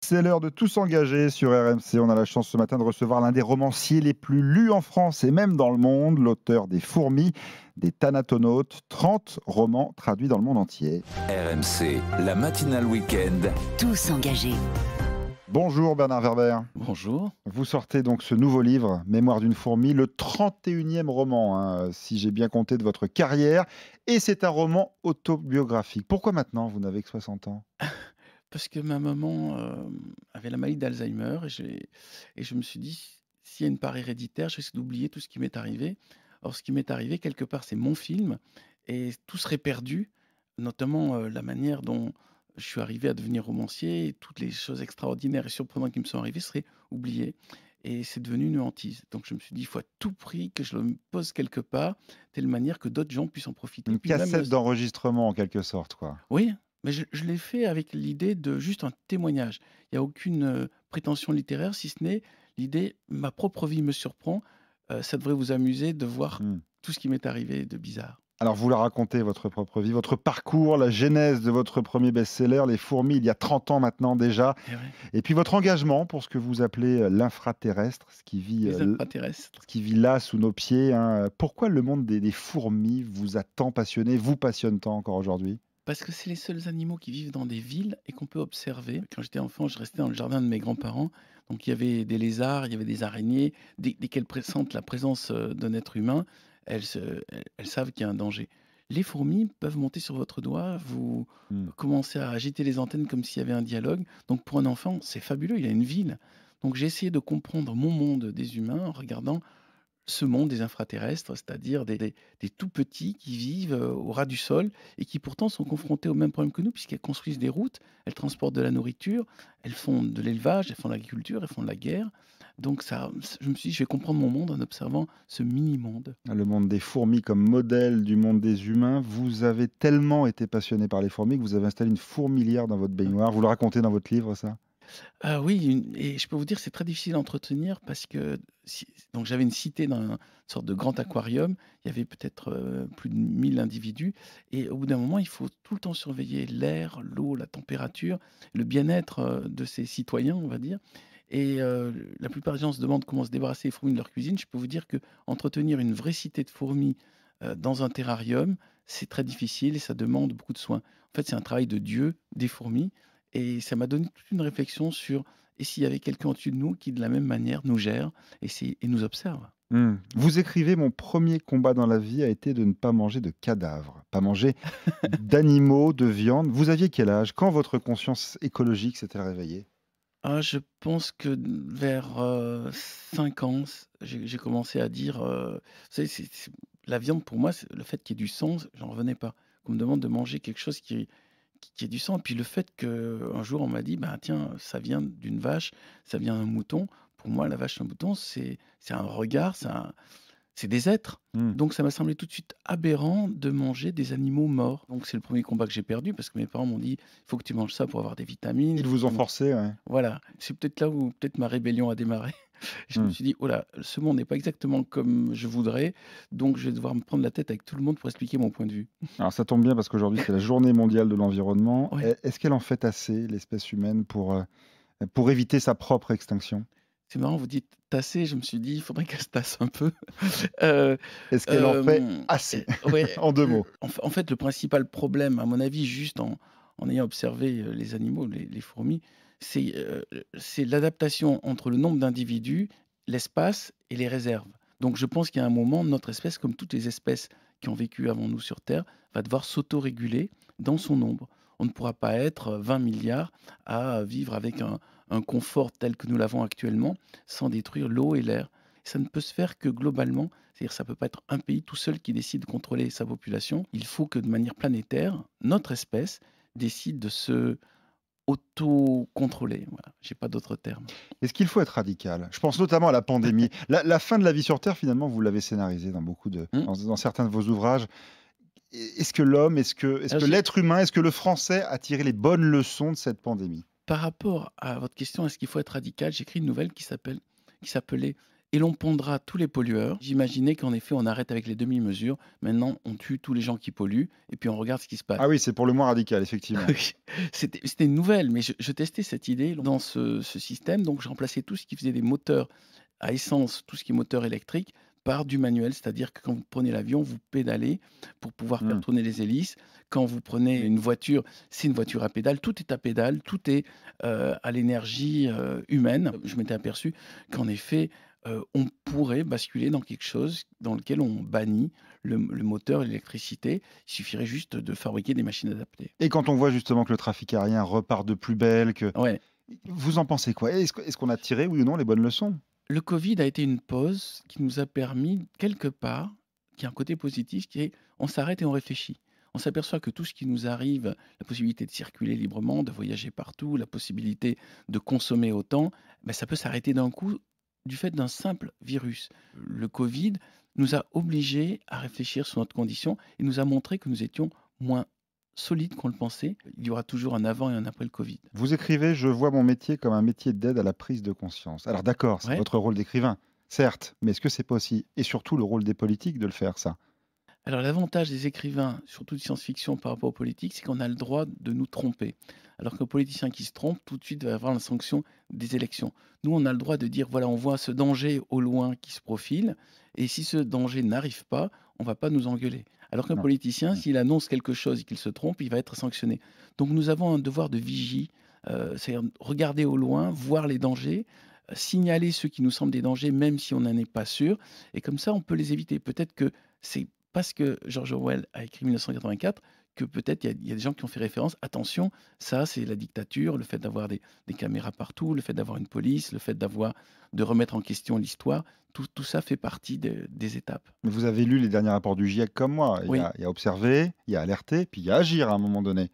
C'est l'heure de tous s'engager sur RMC. On a la chance ce matin de recevoir l'un des romanciers les plus lus en France et même dans le monde, l'auteur des Fourmis, des Thanatonautes, 30 romans traduits dans le monde entier. RMC, la matinale week-end. Tous engagés. Bonjour Bernard Werber. Bonjour. Vous sortez donc ce nouveau livre, Mémoire d'une fourmi, le 31e roman, si j'ai bien compté, de votre carrière. Et c'est un roman autobiographique. Pourquoi maintenant? Vous n'avez que 60 ans. Parce que ma maman avait la maladie d'Alzheimer et je me suis dit, s'il y a une part héréditaire, je risque d'oublier tout ce qui m'est arrivé. Or, ce qui m'est arrivé, quelque part, c'est mon film et tout serait perdu, notamment la manière dont je suis arrivé à devenir romancier et toutes les choses extraordinaires et surprenantes qui me sont arrivées seraient oubliées. Et c'est devenu une hantise. Donc je me suis dit, il faut à tout prix que je le pose quelque part, telle manière que d'autres gens puissent en profiter. Une Puis même, cassette d'enregistrement en quelque sorte, quoi. oui, mais je l'ai fait avec l'idée de juste un témoignage. Il y a aucune, prétention littéraire, si ce n'est l'idée: «Ma propre vie me surprend, ça devrait vous amuser de voir Hmm. tout ce qui m'est arrivé de bizarre». Alors, vous la racontez, votre propre vie, votre parcours, la genèse de votre premier best-seller, Les Fourmis, il y a 30 ans maintenant déjà. Et ouais, Et puis votre engagement pour ce que vous appelez l'infraterrestre, les extraterrestres. ce qui vit là, sous nos pieds. Pourquoi le monde des fourmis vous a tant passionné, vous passionne tant encore aujourd'hui? Parce que c'est les seuls animaux qui vivent dans des villes et qu'on peut observer. Quand j'étais enfant, je restais dans le jardin de mes grands-parents, donc il y avait des lézards, il y avait des araignées. Dès qu'elles pressentent la présence, d'un être humain, elles savent qu'il y a un danger. Les fourmis peuvent monter sur votre doigt, vous Hmm. commencez à agiter les antennes comme s'il y avait un dialogue. Donc pour un enfant, c'est fabuleux, il a une ville. Donc j'ai essayé de comprendre mon monde des humains en regardant ce monde des infraterrestres, c'est-à-dire des tout petits qui vivent, au ras du sol et qui pourtant sont confrontés aux mêmes problèmes que nous puisqu'elles construisent des routes, elles transportent de la nourriture, elles font de l'élevage, elles font de l'agriculture, elles font de la guerre. Donc ça, je me suis dit: «Je vais comprendre mon monde en observant ce mini-monde». Le monde des fourmis comme modèle du monde des humains. Vous avez tellement été passionné par les fourmis que vous avez installé une fourmilière dans votre baignoire. Vous le racontez dans votre livre, ça? Ah oui, et je peux vous dire, c'est très difficile à entretenir parce que donc j'avais une cité dans une sorte de grand aquarium. Il y avait peut-être plus de 1000 individus. Et au bout d'un moment, il faut tout le temps surveiller l'air, l'eau, la température, le bien-être de ces citoyens, on va dire. Et la plupart des gens se demandent comment se débarrasser des fourmis de leur cuisine. Je peux vous dire que entretenir une vraie cité de fourmis dans un terrarium, c'est très difficile et ça demande beaucoup de soins. En fait, c'est un travail de Dieu, des fourmis. Et ça m'a donné toute une réflexion sur: et s'il y avait quelqu'un au-dessus de nous qui, de la même manière, nous gère et nous observe? Vous écrivez: mon premier combat dans la vie a été de ne pas manger de cadavres, pas manger d'animaux, de viande. Vous aviez quel âge quand votre conscience écologique s'est-elle réveillée? Ah, je pense que vers 5 ans, j'ai commencé à dire, vous savez, c'est la viande pour moi, c'est le fait qu'il y ait du sang, j'en revenais pas. Qu'on me demande de manger quelque chose qui ait du sang, et puis le fait qu'un jour on m'a dit: «Ben, tiens, ça vient d'une vache, ça vient d'un mouton». Pour moi, la vache et le mouton, c'est un regard, c'est des êtres. Mmh. Donc ça m'a semblé tout de suite aberrant de manger des animaux morts. Donc c'est le premier combat que j'ai perdu parce que mes parents m'ont dit: «Il faut que tu manges ça pour avoir des vitamines, il Ils faut que vous ont tu man». forcé, ouais. Voilà, c'est peut-être là où peut-être ma rébellion a démarré. Je me Mmh. suis dit: «Oh là, ce monde n'est pas exactement comme je voudrais, donc je vais devoir me prendre la tête avec tout le monde pour expliquer mon point de vue». Alors ça tombe bien parce qu'aujourd'hui, c'est la journée mondiale de l'environnement. Ouais, Est-ce qu'elle en fait assez, l'espèce humaine, pour éviter sa propre extinction? c'est marrant, vous dites tasser, je me suis dit: «Il faudrait qu'elle se tasse un peu». Heu, Est-ce qu'elle en fait assez? et ouais, En 2 mots. en fait, le principal problème, à mon avis, juste en ayant observé, les animaux, les fourmis, c'est l'adaptation entre le nombre d'individus, l'espace et les réserves. Donc je pense qu'il y a un moment, notre espèce, comme toutes les espèces qui ont vécu avant nous sur terre, va devoir s'autoréguler dans son nombre. On ne pourra pas être 20 000 000 à vivre avec un confort tel que nous l'avons actuellement, sans détruire l'eau et l'air. Ça ne peut se faire que globalement, c'est-à-dire ça ne peut pas être un pays tout seul qui décide de contrôler sa population. Il faut que de manière planétaire, notre espèce décide de se auto-contrôler. Voilà, j'ai pas d'autre terme. Est-ce qu'il faut être radical? Je pense notamment à la pandémie. La fin de la vie sur terre, finalement, vous l'avez scénarisée dans beaucoup de Mmh. dans certains de vos ouvrages. Est-ce que l'homme, est-ce Alors que l'être humain, est-ce que le Français a tiré les bonnes leçons de cette pandémie? par rapport à votre question, est-ce qu'il faut être radical? J'ai écrit une nouvelle qui s'appelait et l'on pondra tous les pollueurs. J'imaginais qu'en effet, on arrête avec les demi-mesures. Maintenant, on tue tous les gens qui polluent et puis on regarde ce qui se passe. Ah oui, c'est pour le moins radical, effectivement. Oui, c'était une nouvelle, mais je testais cette idée dans ce système. Donc, je remplaçais tout ce qui faisait des moteurs à essence, tout ce qui est moteur électrique, par du manuel. C'est-à-dire que quand vous prenez l'avion, vous pédalez pour pouvoir faire Mmh. tourner les hélices. Quand vous prenez une voiture, c'est une voiture à pédale. Tout est à pédale, tout est à l'énergie humaine. Je m'étais aperçu qu'en effet, on pourrait basculer dans quelque chose dans lequel on bannit le moteur, l'électricité. Il suffirait juste de fabriquer des machines adaptées. Et quand on voit justement que le trafic aérien repart de plus belle, que Ouais. vous en pensez quoi? Est-ce qu'on a tiré, oui ou non, les bonnes leçons? Le Covid a été une pause qui nous a permis, quelque part, qui a un côté positif, qui est on s'arrête et on réfléchit. On s'aperçoit que tout ce qui nous arrive, la possibilité de circuler librement, de voyager partout, la possibilité de consommer autant, ben, ça peut s'arrêter d'un coup du fait d'un simple virus. Le Covid nous a obligés à réfléchir sur notre condition et nous a montré que nous étions moins solides qu'on le pensait. Il y aura toujours un avant et un après le Covid. Vous écrivez: «Je vois mon métier comme un métier d'aide à la prise de conscience». Alors d'accord, c'est Ouais. votre rôle d'écrivain, certes, mais est-ce que c'est pas aussi et surtout le rôle des politiques de le faire ça? Alors l'avantage des écrivains, surtout de science-fiction par rapport aux politiques, c'est qu'on a le droit de nous tromper. Alors qu'un politicien qui se trompe, tout de suite va avoir la sanction des élections. Nous, on a le droit de dire, voilà, on voit ce danger au loin qui se profile, et si ce danger n'arrive pas, on va pas nous engueuler. Alors qu'un Non. politicien, Mmh. s'il annonce quelque chose et qu'il se trompe, il va être sanctionné. Donc nous avons un devoir de vigie, c'est-à-dire regarder au loin, voir les dangers, signaler ceux qui nous semblent des dangers, même si on n'en est pas sûr, et comme ça, on peut les éviter. Peut-être que c'est parce que George Orwell a écrit 1984 que peut-être il y a des gens qui ont fait référence. Attention, ça c'est la dictature, le fait d'avoir des caméras partout, le fait d'avoir une police, le fait de remettre en question l'histoire, tout ça fait partie des étapes. Mais vous avez lu les derniers rapports du GIEC comme moi. Oui. Il y a observer, il y a alerter, puis il y a agir à un moment donné.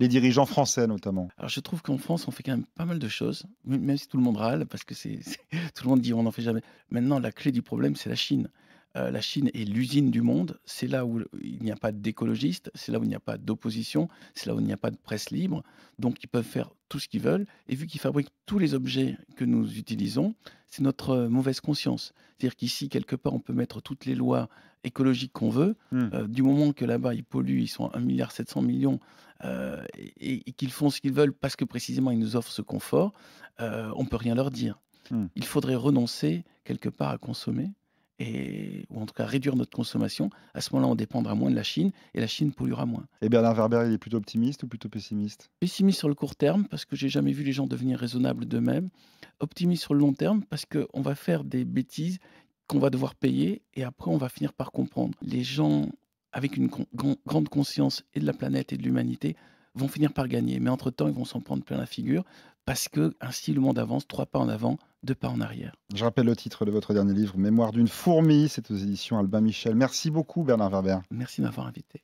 Les dirigeants français notamment. Alors je trouve qu'en France, on fait quand même pas mal de choses, même si tout le monde râle, parce que tout le monde dit on n'en fait jamais. Maintenant, la clé du problème, c'est la Chine. La Chine est l'usine du monde. C'est là où il n'y a pas d'écologistes, c'est là où il n'y a pas d'opposition, c'est là où il n'y a pas de presse libre. Donc ils peuvent faire tout ce qu'ils veulent. Et vu qu'ils fabriquent tous les objets que nous utilisons, c'est notre mauvaise conscience. C'est-à-dire qu'ici, quelque part, on peut mettre toutes les lois écologiques qu'on veut. Mmh. Du moment que là-bas, ils polluent, ils sont à 1,7 milliard et qu'ils font ce qu'ils veulent parce que précisément ils nous offrent ce confort, on ne peut rien leur dire. Mmh. Il faudrait renoncer quelque part à consommer ou en tout cas réduire notre consommation. À ce moment-là, on dépendra moins de la Chine et la Chine polluera moins. Et Bernard Werber, il est plutôt optimiste ou plutôt pessimiste? Pessimiste sur le court terme parce que j'ai jamais vu les gens devenir raisonnables d'eux-mêmes. Optimiste sur le long terme parce qu'on va faire des bêtises qu'on va devoir payer et après on va finir par comprendre. Les gens avec une grande conscience et de la planète et de l'humanité vont finir par gagner. Mais entre-temps, ils vont s'en prendre plein la figure parce que ainsi le monde avance, 3 pas en avant, 2 pas en arrière. Je rappelle le titre de votre dernier livre, Mémoire d'une fourmi, c'est aux éditions Albin Michel. Merci beaucoup Bernard Werber. Merci de m'avoir invité.